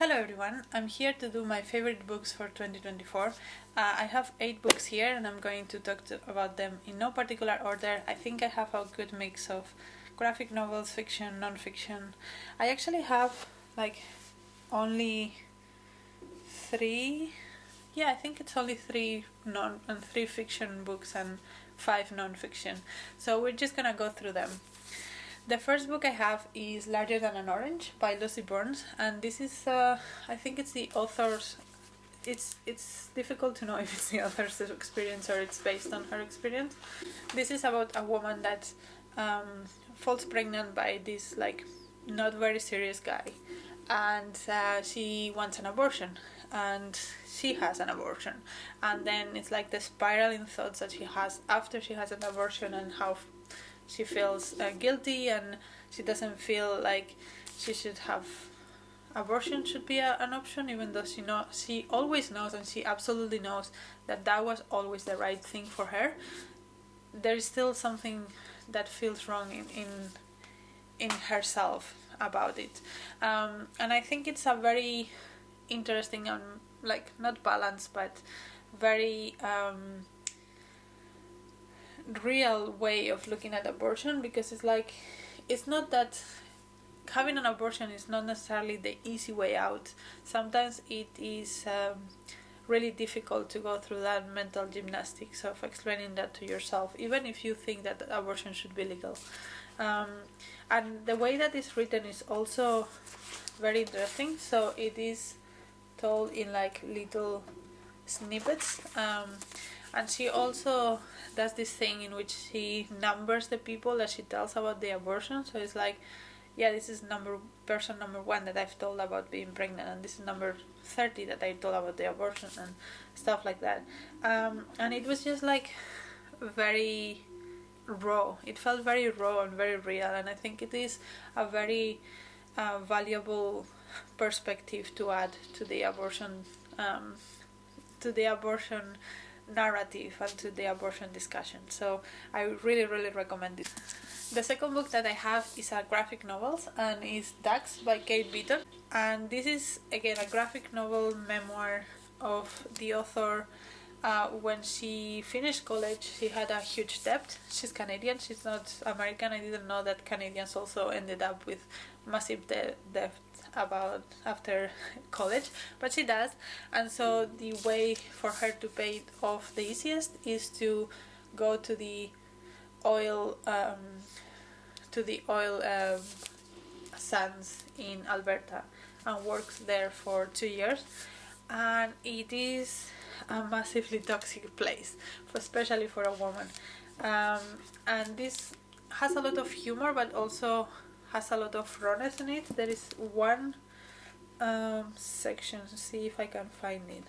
Hello everyone, I'm here to do my favorite books for 2024. I have 8 books here and I'm going to talk about them in no particular order. I think I have a good mix of graphic novels, fiction, non-fiction. I actually have only 3, I think it's only 3 non and 3 fiction books and 5 non-fiction. So we're just gonna go through them. The first book I have is Larger Than an Orange by Lucy Burns, and this is I think it's the author's. It's difficult to know if it's the author's experience or it's based on her experience. This is about a woman that falls pregnant by this not very serious guy, and she wants an abortion, and she has an abortion, and then it's like the spiraling thoughts that she has after she has an abortion and how she feels guilty, and she doesn't feel like she should have abortion should be an option, even though she always knows, and she absolutely knows that was always the right thing for her. There is still something that feels wrong in herself about it, and I think it's a very interesting and not balanced but very real way of looking at abortion, because it's not that having an abortion is not necessarily the easy way out. Sometimes it is really difficult to go through that mental gymnastics of explaining that to yourself, even if you think that abortion should be legal. And the way that it's written is also very interesting. So it is told in little snippets, and she also does this thing in which she numbers the people that she tells about the abortion. So it's this is person number 1 that I've told about being pregnant, and this is number 30 that I told about the abortion, and stuff like that. And it was just very raw. It felt very raw and very real, and I think it is a very valuable perspective to add to the abortion narrative and to the abortion discussion. So I really recommend it. The second book that I have is a graphic novel, and is Ducks by Kate Beaton, and this is again a graphic novel memoir of the author. When she finished college, she had a huge debt. She's Canadian, she's not American. I didn't know that Canadians also ended up with massive debt after college, but she does. And so the way for her to pay it off the easiest is to go to the oil sands in Alberta and works there for 2 years, and it is a massively toxic place, especially for a woman. And this has a lot of humor, but also has a lot of rawness in it. There is one section, see if I can find it,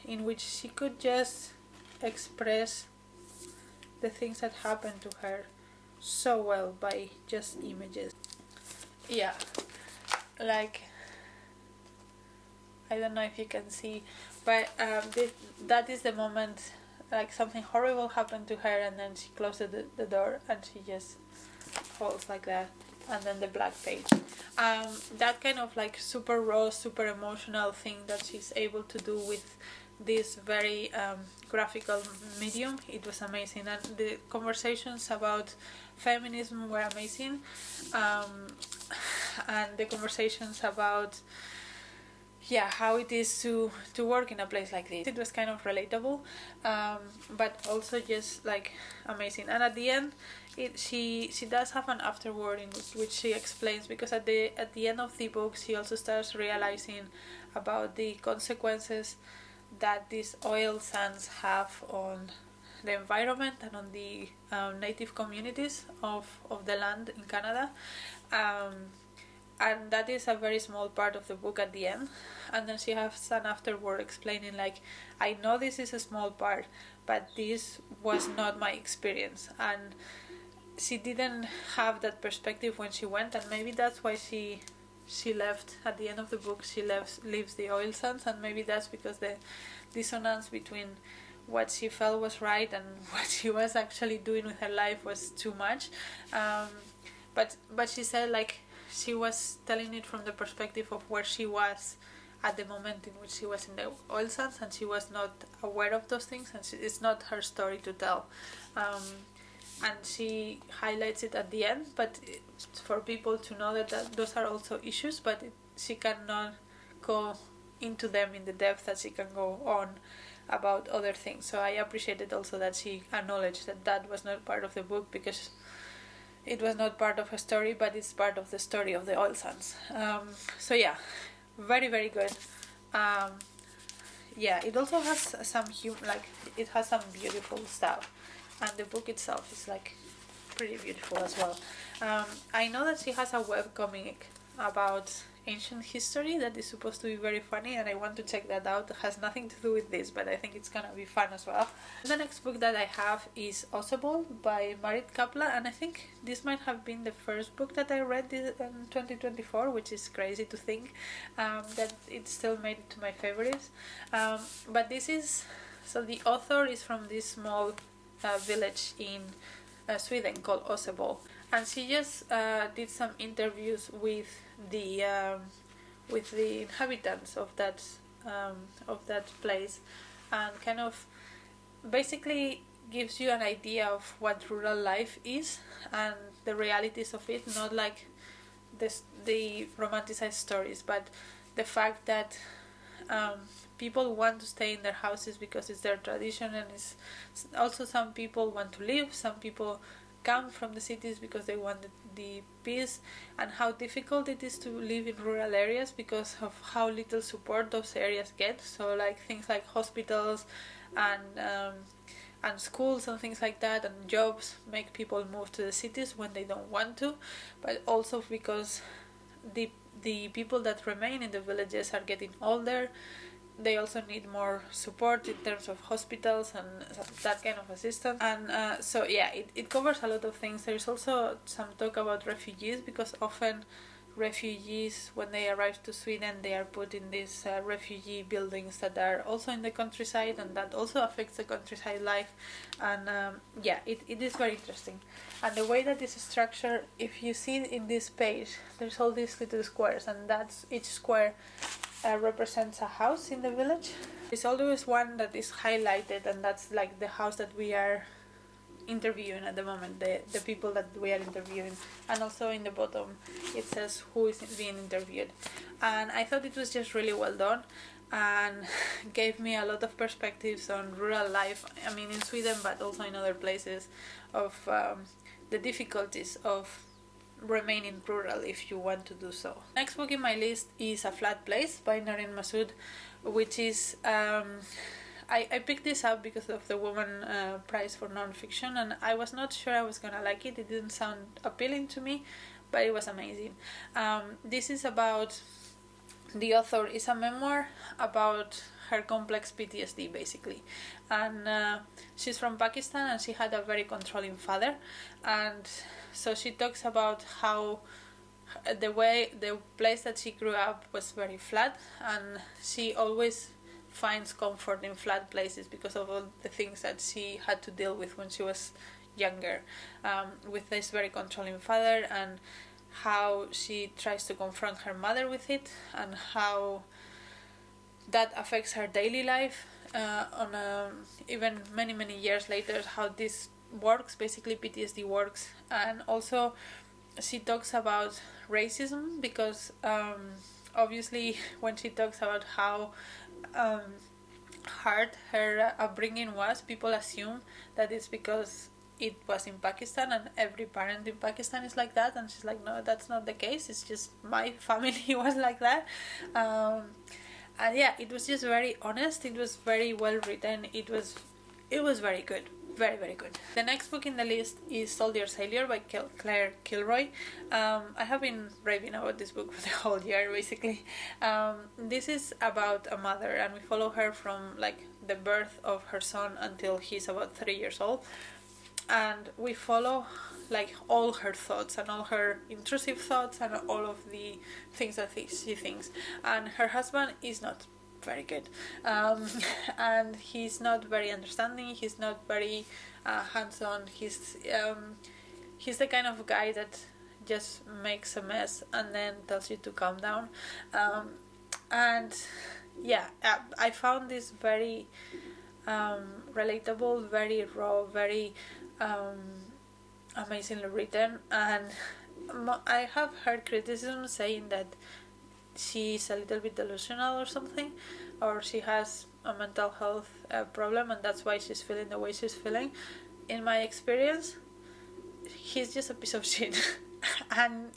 in which she could just express the things that happened to her so well by just images. I don't know if you can see, but that is the moment something horrible happened to her, and then she closed the door and she just falls like that, and then the black page. That kind of super raw, super emotional thing that she's able to do with this very graphical medium, it was amazing. And the conversations about feminism were amazing, and the conversations about how it is to work in a place like this. It was kind of relatable, but also just amazing. And at the end, she does have an afterword in which she explains, because at the end of the book she also starts realizing about the consequences that these oil sands have on the environment and on the native communities of the land in Canada. And that is a very small part of the book at the end, and then she has an afterword explaining I know this is a small part, but this was not my experience, and she didn't have that perspective when she went, and maybe that's why she left at the end of the book. She leaves the oil sands, and maybe that's because the dissonance between what she felt was right and what she was actually doing with her life was too much. But she said she was telling it from the perspective of where she was at the moment in which she was in the oil sands, and she was not aware of those things, and it's not her story to tell. And she highlights it at the end, but for people to know that those are also issues, but she cannot go into them in the depth that she can go on about other things. So I appreciated also that she acknowledged that that was not part of the book, because it was not part of her story, but it's part of the story of the oil sands. So yeah, very, very good. Yeah, it also has some it has some beautiful stuff, and the book itself is like pretty beautiful as well. I know that she has a webcomic about ancient history that is supposed to be very funny, and I want to check that out. It has nothing to do with this, but I think it's gonna be fun as well. The next book that I have is Osebol by Marit Kapla, and I think this might have been the first book that I read in 2024, which is crazy to think that it still made it to my favorites. But this is, so the author is from this small village in Sweden called Osebol, and she just did some interviews with the inhabitants of that place, and kind of basically gives you an idea of what rural life is and the realities of it, not like the romanticized stories, but the fact that people want to stay in their houses because it's their tradition, and it's also some people want to live, some people come from the cities because they want the peace, and how difficult it is to live in rural areas because of how little support those areas get. So like things like hospitals and schools and things like that, and jobs make people move to the cities when they don't want to, but also because the people that remain in the villages are getting older. They also need more support in terms of hospitals and that kind of assistance. And so yeah, it covers a lot of things. There's also some talk about refugees, because often refugees, when they arrive to Sweden, they are put in these refugee buildings that are also in the countryside, and that also affects the countryside life. And yeah, it is very interesting. And the way that it's structured, if you see in this page, there's all these little squares, and that's each square represents a house in the village. There's always one that is highlighted, and that's like the house that we are interviewing at the moment, the people that we are interviewing. And also in the bottom it says who is being interviewed, and I thought it was just really well done and gave me a lot of perspectives on rural life, I mean in Sweden but also in other places, of the difficulties of remaining rural if you want to do so. Next book in my list is A Flat Place by Noreen Masud, which is I picked this up because of the Woman Prize for Non-Fiction, and I was not sure I was gonna like it. It didn't sound appealing to me, but it was amazing. This is about, the author is a memoir about her complex PTSD basically, and she's from Pakistan, and she had a very controlling father, and so she talks about how the place that she grew up was very flat, and she always finds comfort in flat places because of all the things that she had to deal with when she was younger, with this very controlling father, and how she tries to confront her mother with it, and how that affects her daily life on even many years later, how this works, basically PTSD works. And also she talks about racism, because obviously when she talks about how hard her upbringing was, people assume that it's because it was in Pakistan and every parent in Pakistan is like that, and she's like, no, that's not the case, it's just my family was like that. And yeah, it was just very honest, it was very well written, it was very good, very good. The next book in the list is Soldier Sailor by Claire Killroy. I have been raving about this book for the whole year basically. This is about a mother, and we follow her from like the birth of her son until he's about 3 years old, and we follow like all her thoughts and all her intrusive thoughts and all of the things that she thinks. And her husband is not very good, and he's not very understanding, he's not very hands-on, he's the kind of guy that just makes a mess and then tells you to calm down. And yeah, I found this very relatable, very raw, very amazingly written. And I have heard criticism saying that she's a little bit delusional or something, or she has a mental health problem and that's why she's feeling the way she's feeling. In my experience, he's just a piece of shit. And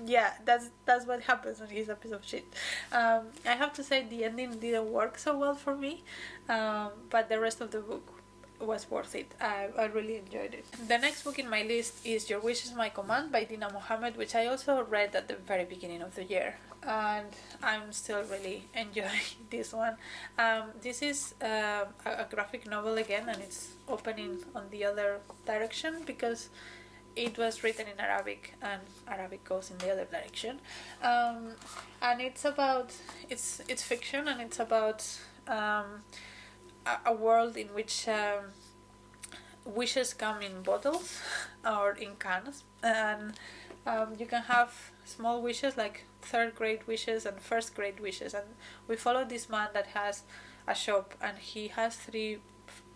yeah, that's what happens when he's a piece of shit. I have to say the ending didn't work so well for me, but the rest of the book was worth it. I really enjoyed it. The next book in my list is Your Wish is My Command by Deena Mohammed, which I also read at the very beginning of the year, and I'm still really enjoying this one. This is a graphic novel again, and it's opening on the other direction because it was written in Arabic and Arabic goes in the other direction. And it's about, it's fiction, and it's about a world in which wishes come in bottles or in cans, and you can have small wishes like third grade wishes and first grade wishes. And we follow this man that has a shop, and he has 3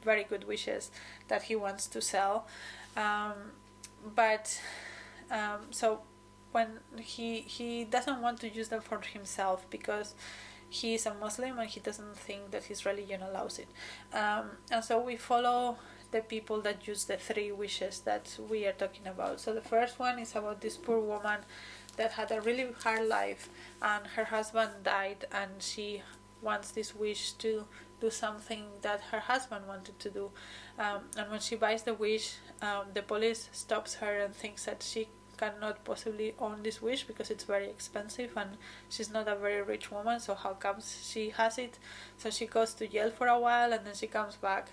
very good wishes that he wants to sell. So when he doesn't want to use them for himself because he is a Muslim and he doesn't think that his religion allows it. And so we follow the people that use the 3 wishes that we are talking about. So the first one is about this poor woman that had a really hard life, and her husband died, and she wants this wish to do something that her husband wanted to do. And when she buys the wish, the police stops her and thinks that she cannot possibly own this wish because it's very expensive and she's not a very rich woman, so how comes she has it? So she goes to jail for a while and then she comes back,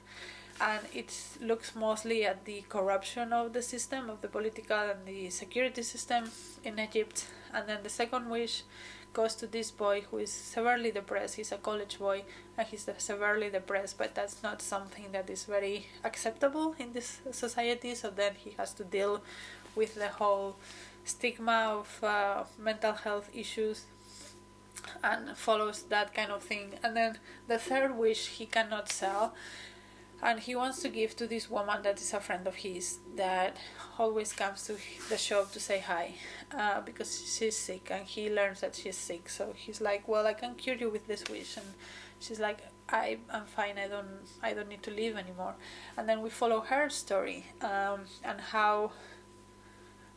and it looks mostly at the corruption of the system, of the political and the security system in Egypt. And then the second wish goes to this boy who is severely depressed. He's a college boy and he's severely depressed, but that's not something that is very acceptable in this society, so then he has to deal with the whole stigma of mental health issues and follows that kind of thing. And then the third wish he cannot sell, and he wants to give to this woman that is a friend of his that always comes to the shop to say hi, because she's sick, and he learns that she's sick. So he's like, well, I can cure you with this wish, and she's like, I'm fine, I don't need to live anymore. And then we follow her story, and how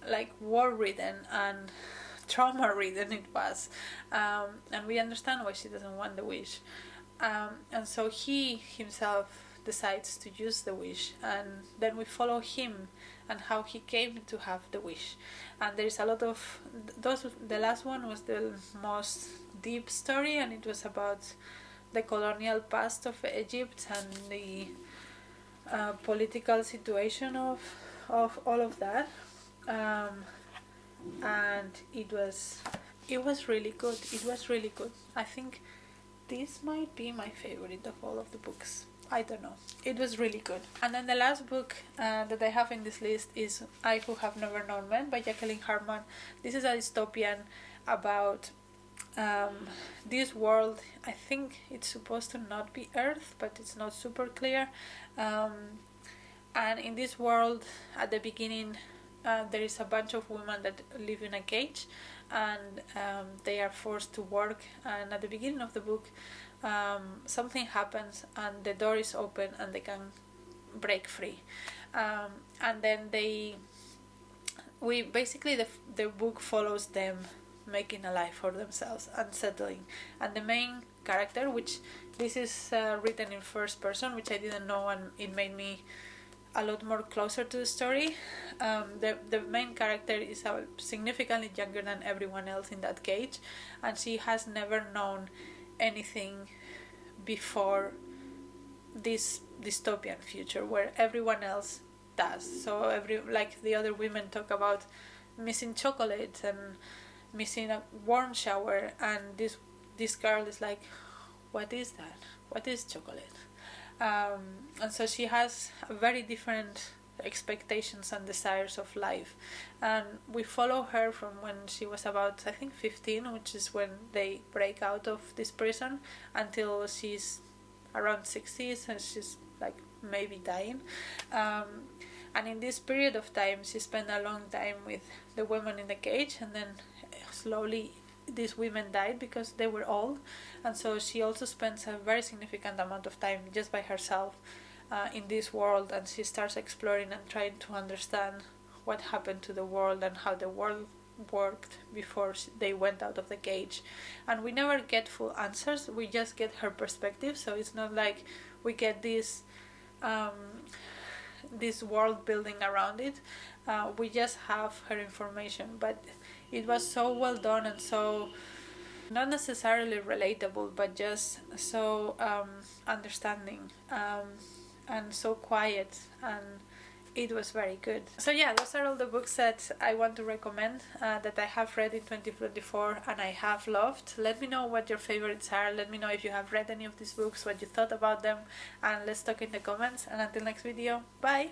like war-ridden and trauma-ridden it was, and we understand why she doesn't want the wish. And so he himself decides to use the wish, and then we follow him and how he came to have the wish. And there is a lot of those. The last one was the most deep story, and it was about the colonial past of Egypt and the political situation of all of that. And it was really good. It was really good. I think this might be my favorite of all of the books. I don't know. It was really good. And then the last book that I have in this list is I Who Have Never Known Men by Jacqueline Hartman. This is a dystopian about this world. I think it's supposed to not be Earth, but it's not super clear. And in this world, at the beginning, there is a bunch of women that live in a cage, and they are forced to work. And at the beginning of the book, something happens and the door is open and they can break free. And then the book follows them making a life for themselves and settling. And the main character, which this is written in first person, which I didn't know, and it made me a lot more closer to the story. The main character is significantly younger than everyone else in that cage, and she has never known anything before this dystopian future where everyone else does. So like the other women talk about missing chocolate and missing a warm shower, and this girl is like, what is that? What is chocolate? And so she has a very different expectations and desires of life. And we follow her from when she was about, I think, 15, which is when they break out of this prison, until she's around 60s, and she's like maybe dying. And in this period of time, she spent a long time with the women in the cage, and then slowly these women died because they were old, and so she also spends a very significant amount of time just by herself in this world, and she starts exploring and trying to understand what happened to the world and how the world worked before they went out of the cage. And we never get full answers, we just get her perspective, so it's not like we get this world building around it. We just have her information, but it was so well done and so not necessarily relatable, but just so understanding, and so quiet, and it was very good. So yeah, those are all the books that I want to recommend, that I have read in 2024 and I have loved. Let me know what your favorites are. Let me know if you have read any of these books, what you thought about them, and let's talk in the comments. And until next video, bye!